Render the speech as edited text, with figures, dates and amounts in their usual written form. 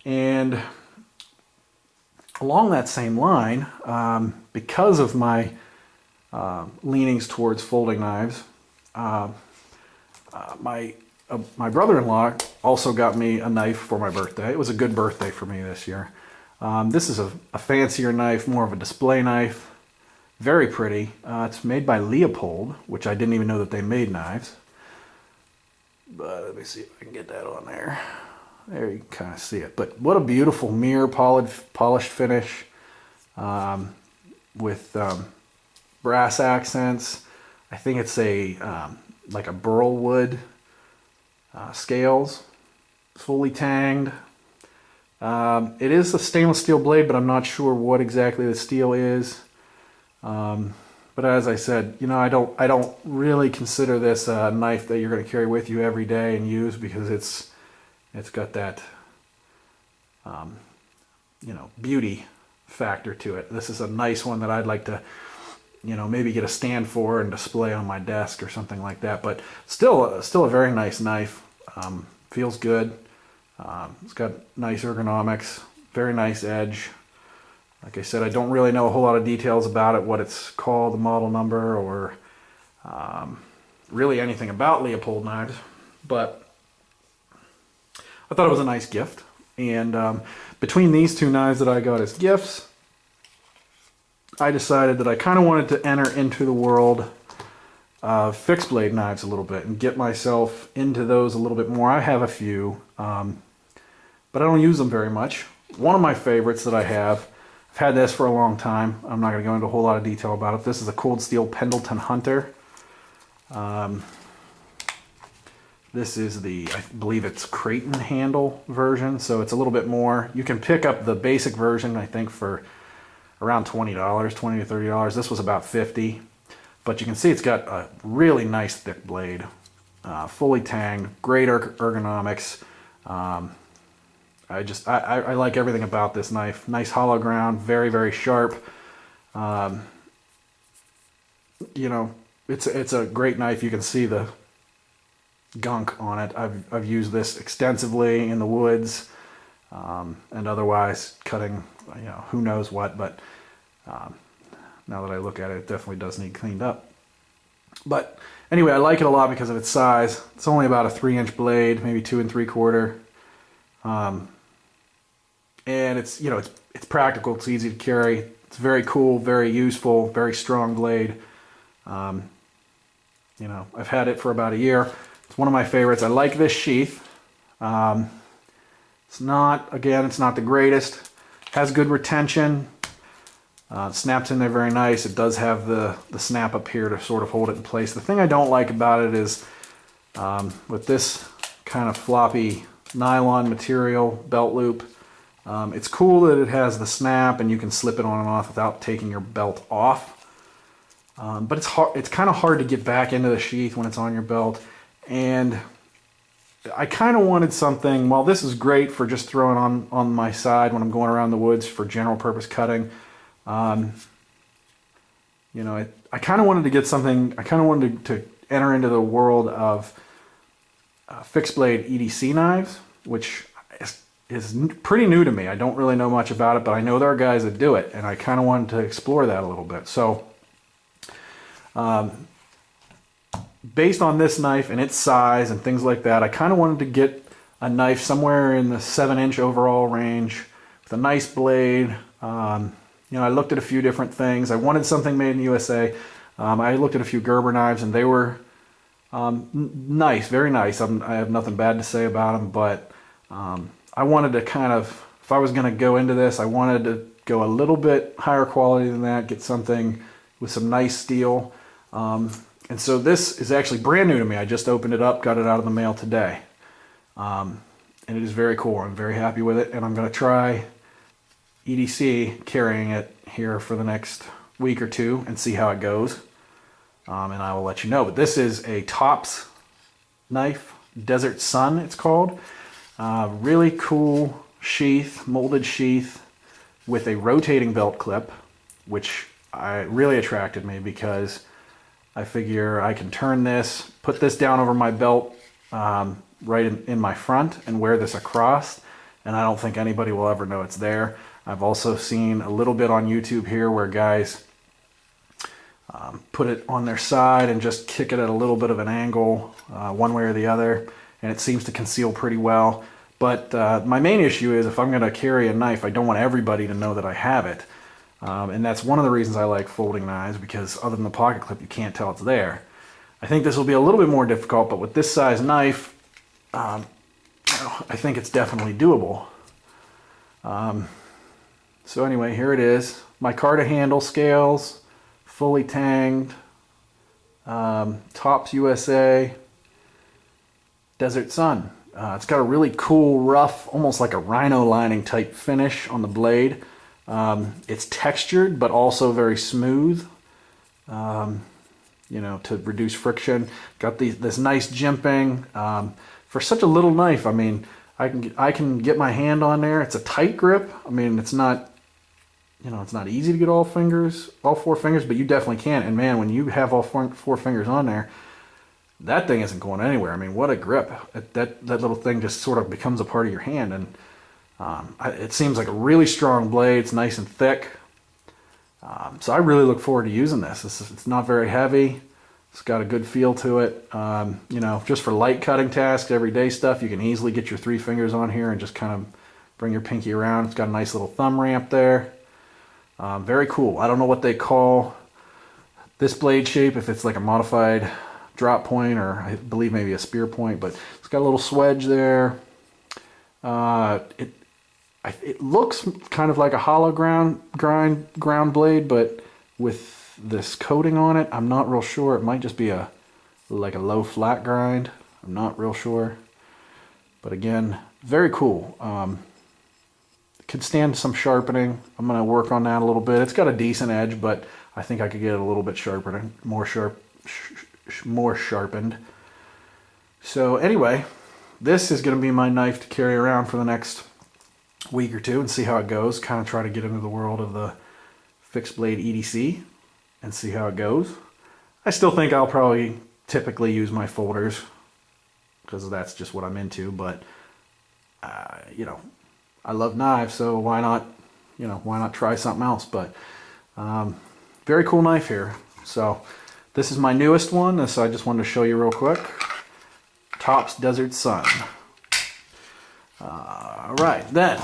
And along that same line, because of my leanings towards folding knives, my brother-in-law also got me a knife for my birthday. It was a good birthday for me this year. This is a fancier knife, more of a display knife. Very pretty. It's made by Leopold, which I didn't even know that they made knives. But let me see if I can get that on there. There you can kind of see it. But what a beautiful mirror polished finish with brass accents. I think it's a like a burl wood scales, fully tanged. It is a stainless steel blade, but I'm not sure what exactly the steel is. But as I said, you know, I don't really consider this a knife that you're going to carry with you every day and use, because it's got that you know, beauty factor to it. This is a nice one that I'd like to, you know, maybe get a stand for and display on my desk or something like that. But still a very nice knife. Feels good. It's got nice ergonomics, very nice edge. Like I said, I don't really know a whole lot of details about it, what it's called, the model number, or really anything about Leopold knives, but I thought it was a nice gift. And between these two knives that I got as gifts, I decided that I kind of wanted to enter into the world of fixed blade knives a little bit and get myself into those a little bit more. I have a few, but I don't use them very much. One of my favorites that I have, I've had this for a long time. I'm not going to go into a whole lot of detail about it. This is a Cold Steel Pendleton Hunter. This is the, I believe it's Creighton handle version, so it's a little bit more. You can pick up the basic version, I think, for around $20, $20 to $30. This was about $50. But you can see it's got a really nice thick blade, fully tanged, great ergonomics. I like everything about this knife. Nice hollow ground, very, very sharp. You know, it's a great knife. You can see the gunk on it. I've used this extensively in the woods and otherwise cutting, you know, who knows what, but now that I look at it, it definitely does need cleaned up. But anyway, I like it a lot because of its size. It's only about a 3-inch blade, maybe 2 3/4. And it's, you know, it's practical. It's easy to carry. It's very cool, very useful, very strong blade. You know, I've had it for about a year. It's one of my favorites. I like this sheath. It's not the greatest. Has good retention. Snaps in there very nice. It does have the snap up here to sort of hold it in place. The thing I don't like about it is with this kind of floppy nylon material belt loop, it's cool that it has the snap and you can slip it on and off without taking your belt off. But it's kind of hard to get back into the sheath when it's on your belt. And I kind of wanted something, while this is great for just throwing on my side when I'm going around the woods for general purpose cutting, you know, I kind of wanted to get something, I kind of wanted to enter into the world of fixed blade EDC knives, which is pretty new to me. I don't really know much about it, but I know there are guys that do it, and I kind of wanted to explore that a little bit. So based on this knife and its size and things like that, I kind of wanted to get a knife somewhere in the 7-inch overall range with a nice blade. You know, I looked at a few different things. I wanted something made in the USA. I looked at a few Gerber knives, and they were nice, very nice. I have nothing bad to say about them, but I wanted to kind of, if I was going to go into this, I wanted to go a little bit higher quality than that, get something with some nice steel. And so this is actually brand new to me. I just opened it up, got it out of the mail today. And it is very cool. I'm very happy with it, and I'm going to try EDC carrying it here for the next week or two and see how it goes. And I will let you know. But this is a Tops knife, Desert Sun it's called. Really cool sheath, molded sheath with a rotating belt clip, which really attracted me because I figure I can turn this, put this down over my belt right in my front and wear this across. and I don't think anybody will ever know it's there. I've also seen a little bit on YouTube here where guys put it on their side and just kick it at a little bit of an angle, one way or the other, and it seems to conceal pretty well. But my main issue is if I'm going to carry a knife, I don't want everybody to know that I have it. And that's one of the reasons I like folding knives, because other than the pocket clip, you can't tell it's there. I think this will be a little bit more difficult, but with this size knife, I think it's definitely doable. So anyway, here it is. Micarta handle scales, fully tanged, Tops USA, Desert Sun. It's got a really cool, rough, almost like a rhino lining type finish on the blade. It's textured, but also very smooth, you know, to reduce friction. Got this nice jimping. For such a little knife, I mean, I can get my hand on there. It's a tight grip. I mean, it's not, you know, it's not easy to get all four fingers, but you definitely can. And man, when you have all four fingers on there, that thing isn't going anywhere. I mean, what a grip. That little thing just sort of becomes a part of your hand. And it seems like a really strong blade. It's nice and thick. So I really look forward to using this. It's not very heavy. It's got a good feel to it. You know, just for light cutting tasks, everyday stuff, you can easily get your 3 fingers on here and just kind of bring your pinky around. It's got a nice little thumb ramp there. Very cool. I don't know what they call this blade shape, if it's like a modified drop point or I believe maybe a spear point, but it's got a little swedge there. It looks kind of like a hollow ground blade, but with this coating on it, I'm not real sure. It might just be like a low flat grind. I'm not real sure. But again, very cool. Could stand some sharpening. I'm going to work on that a little bit. It's got a decent edge, but I think I could get it a little bit sharper, more sharpened. So anyway, this is going to be my knife to carry around for the next week or two and see how it goes. Kind of try to get into the world of the fixed blade EDC and see how it goes. I still think I'll probably typically use my folders because that's just what I'm into, but you know, I love knives, so why not, you know, why not try something else? But very cool knife here. So this is my newest one, so I just wanted to show you real quick. Tops Desert Sun. All right, then